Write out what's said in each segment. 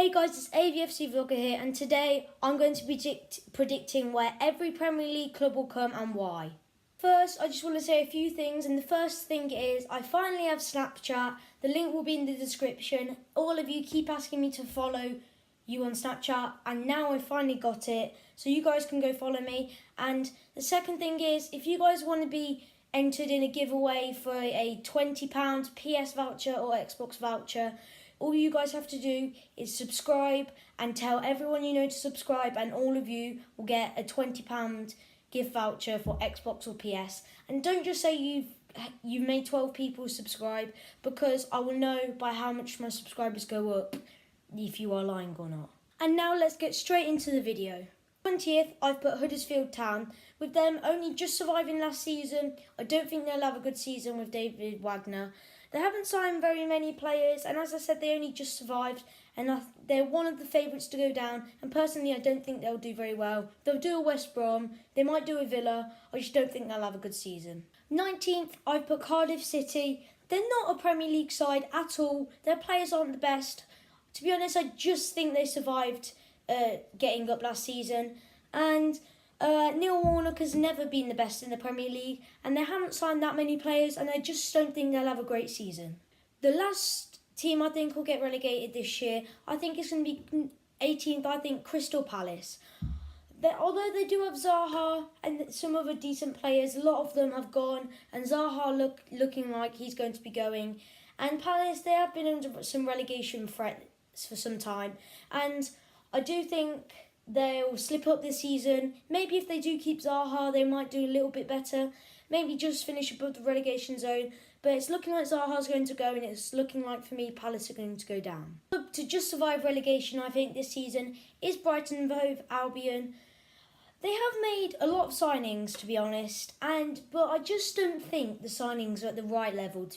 Hey guys, it's AVFC Vlogger here, and today I'm going to be predicting where every Premier League club will come and why. First, I just want to say a few things, and the first thing is I finally have Snapchat. The link will be in the description. All of you keep asking me to follow you on Snapchat, and now I finally got it, so you guys can go follow me. And the second thing is, if you guys want to be entered in a giveaway for a £20 PS voucher or Xbox voucher, all you guys have to do is subscribe and tell everyone you know to subscribe, and all of you will get a £20 gift voucher for Xbox or PS. And don't just say you've made 12 people subscribe, because I will know by how much my subscribers go up if you are lying or not. And now let's get straight into the video. 20th, I've put Huddersfield Town. With them only just surviving last season, I don't think they'll have a good season with David Wagner. They haven't signed very many players, and as I said, they only just survived, and they're one of the favourites to go down, and personally I don't think they'll do very well. They'll do a West Brom, they might do a Villa, I just don't think they'll have a good season. 19th, I've put Cardiff City. They're not a Premier League side at all, their players aren't the best. To be honest, I just think they survived getting up last season, and Neil Warnock has never been the best in the Premier League, and they haven't signed that many players, and I just don't think they'll have a great season. The last team I think will get relegated this year, I think it's going to be 18th, I think Crystal Palace. Although they do have Zaha and some other decent players, a lot of them have gone, and Zaha looking like he's going to be going. And Palace, they have been under some relegation threats for some time, and I do think they'll slip up this season. Maybe if they do keep Zaha, they might do a little bit better. Maybe just finish above the relegation zone. But it's looking like Zaha's going to go, and it's looking like, for me, Palace are going to go down. To just survive relegation, I think, this season is Brighton and Hove Albion. They have made a lot of signings, to be honest, but I just don't think the signings are at the right level.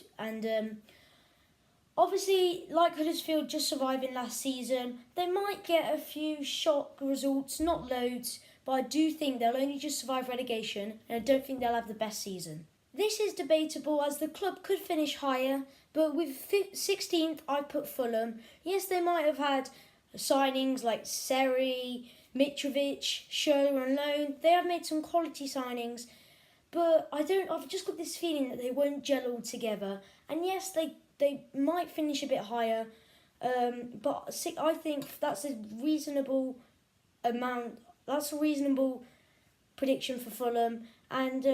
Obviously, like Huddersfield just surviving last season, they might get a few shock results, not loads, but I do think they'll only just survive relegation, and I don't think they'll have the best season. This is debatable, as the club could finish higher, but with 16th I put Fulham. Yes, they might have had signings like Seri, Mitrovic, Schürrle on loan. They have made some quality signings, but I've just got this feeling that they won't gel all together. And yes, they might finish a bit higher, but I think that's a reasonable amount. That's a reasonable prediction for Fulham, and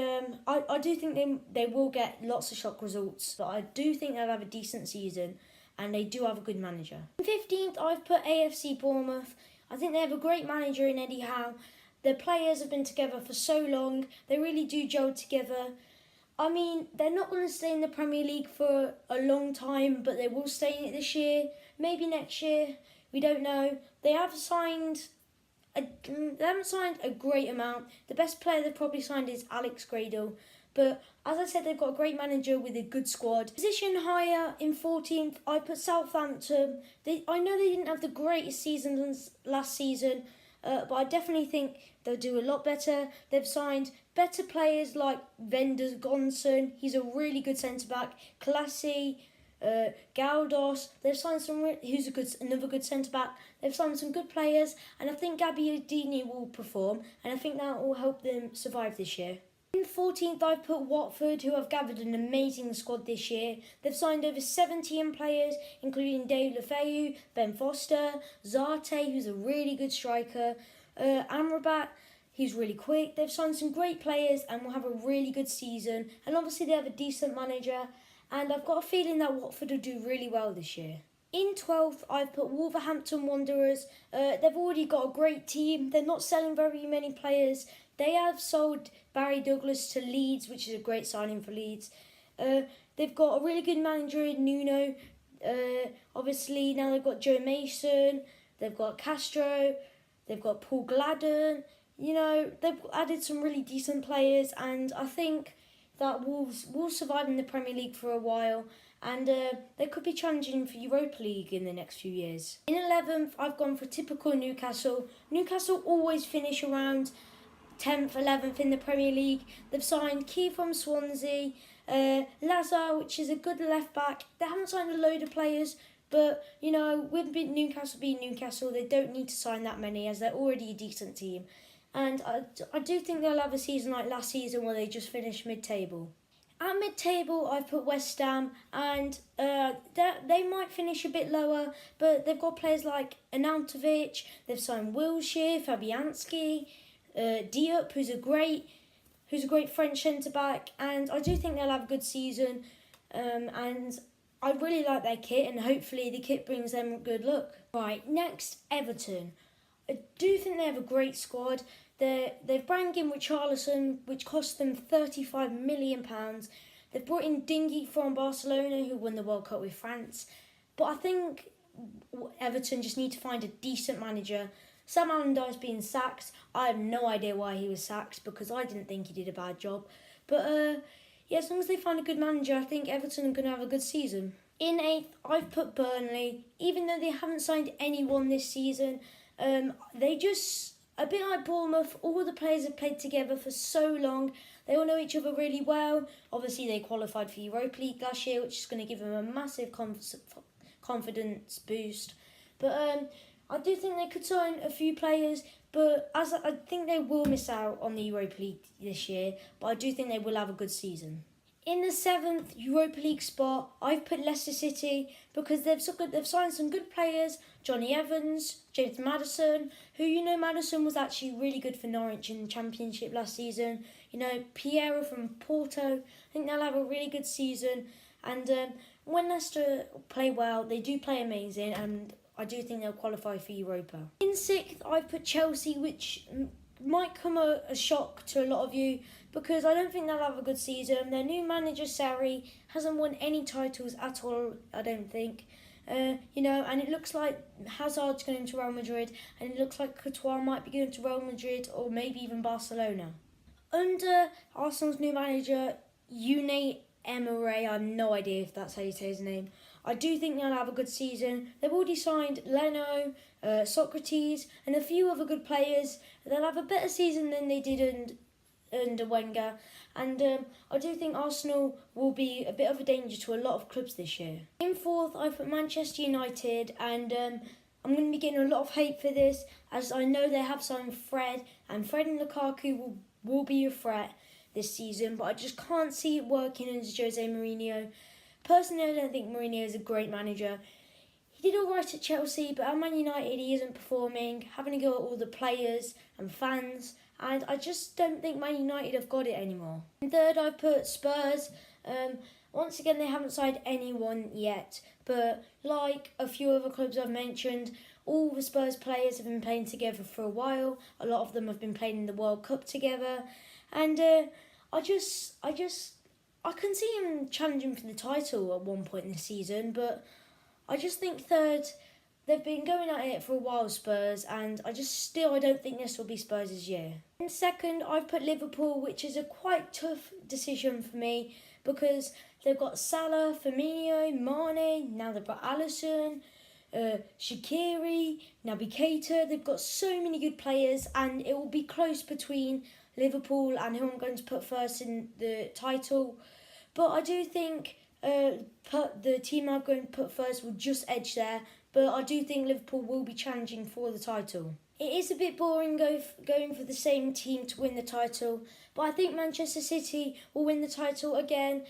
I do think they will get lots of shock results, but I do think they'll have a decent season, and they do have a good manager. 15th, I've put AFC Bournemouth. I think they have a great manager in Eddie Howe. Their players have been together for so long. They really do gel together. I mean, they're not going to stay in the Premier League for a long time, but they will stay in it this year, maybe next year. We don't know. They haven't signed a great amount. The best player they've probably signed is Alex Gradle. But as I said, they've got a great manager with a good squad. Position higher in 14th, I put Southampton. I know they didn't have the greatest season last season, but I definitely think they'll do a lot better. They've signed better players like Vendor Gonson. He's a really good centre-back. Classy, Galdos. They've signed another good centre-back. They've signed some good players, and I think Gabbiadini will perform, and I think that will help them survive this year. In 14th, I've put Watford, who have gathered an amazing squad this year. They've signed over 17 players, including Dave Lefeu, Ben Foster, Zarte, who's a really good striker, Amrabat, he's really quick. They've signed some great players and will have a really good season. And obviously they have a decent manager, and I've got a feeling that Watford will do really well this year. In 12th, I've put Wolverhampton Wanderers. They've already got a great team. They're not selling very many players. They have sold Barry Douglas to Leeds, which is a great signing for Leeds. They've got a really good manager in Nuno. Obviously, now they've got Joe Mason. They've got Castro. They've got Paul Gladden. You know, they've added some really decent players, and I think that Wolves will survive in the Premier League for a while, and they could be challenging for Europa League in the next few years. In 11th, I've gone for typical Newcastle. Newcastle always finish around 10th, 11th in the Premier League. They've signed Key from Swansea, Lazar, which is a good left back. They haven't signed a load of players, But, you know, with Newcastle being Newcastle, they don't need to sign that many as they're already a decent team. And I do think they'll have a season like last season where they just finish mid-table. At mid-table, I've put West Ham, and they might finish a bit lower, but they've got players like Arnautovic, they've signed Wilshere, Fabianski, Diop, who's a great French centre-back, and I do think they'll have a good season, and I really like their kit, and hopefully the kit brings them good luck. Right, next, Everton. I do think they have a great squad. They've brought in Richarlison, which cost them £35 million. They've brought in Dingy from Barcelona, who won the World Cup with France. But I think Everton just need to find a decent manager. Sam Allardyce being sacked, I have no idea why he was sacked, because I didn't think he did a bad job. But yeah, as long as they find a good manager, I think Everton are going to have a good season. In 8th, I've put Burnley. Even though they haven't signed anyone this season, they just, a bit like Bournemouth, all the players have played together for so long. They all know each other really well. Obviously, they qualified for Europa League last year, which is going to give them a massive confidence boost. But I do think they could sign a few players, but I think they will miss out on the Europa League this year, but I do think they will have a good season. In the 7th Europa League spot, I've put Leicester City because they've signed some good players. Johnny Evans, James Maddison, who, you know, Maddison was actually really good for Norwich in the Championship last season. You know, Piero from Porto. I think they'll have a really good season. And when Leicester play well, they do play amazing, and I do think they'll qualify for Europa. In 6th, I've put Chelsea, which might come a shock to a lot of you, because I don't think they'll have a good season. Their new manager, Sarri, hasn't won any titles at all, I don't think. You know, and it looks like Hazard's going to Real Madrid, and it looks like Courtois might be going to Real Madrid or maybe even Barcelona. Under Arsenal's new manager, Unai Emery, I have no idea if that's how you say his name, I do think they'll have a good season. They've already signed Leno, Socrates, and a few other good players. They'll have a better season than they did under Wenger. And I do think Arsenal will be a bit of a danger to a lot of clubs this year. In 4th, I put Manchester United, and I'm going to be getting a lot of hate for this, as I know they have signed Fred, and Fred and Lukaku will be a threat this season, but I just can't see it working under Jose Mourinho. Personally, I don't think Mourinho is a great manager. He did all right at Chelsea, but at Man United he isn't performing, having to go at all the players and fans, and I just don't think Man United have got it anymore. In 3rd, I put Spurs. Once again, they haven't signed anyone yet, but like a few other clubs I've mentioned, all the Spurs players have been playing together for a while. A lot of them have been playing in the World Cup together, and I can see him challenging for the title at one point in the season, but I just think 3rd, they've been going at it for a while, Spurs, and I don't think this will be Spurs' year. In 2nd, I've put Liverpool, which is a quite tough decision for me, because they've got Salah, Firmino, Mane, now they've got Alisson, Shaqiri, Naby Keita. They've got so many good players, and it will be close between Liverpool and who I'm going to put first in the title. But I do think the team I'm going to put first will just edge there. But I do think Liverpool will be challenging for the title. It is a bit boring going for the same team to win the title, but I think Manchester City will win the title again.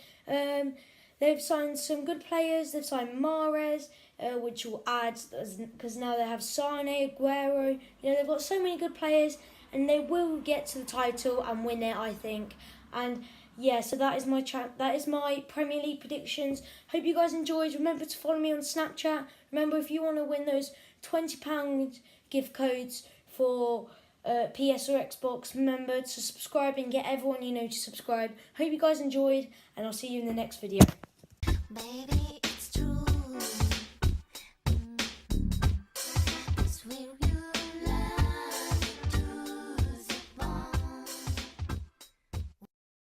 They've signed some good players. They've signed Mahrez, which will add, because now they have Sane, Aguero. You know, they've got so many good players, and they will get to the title and win it, I think. And yeah, so that is my Premier League predictions. Hope you guys enjoyed. Remember to follow me on Snapchat. Remember, if you want to win those £20 gift codes for PS or Xbox, remember to subscribe and get everyone you know to subscribe. Hope you guys enjoyed, and I'll see you in the next video. Baby.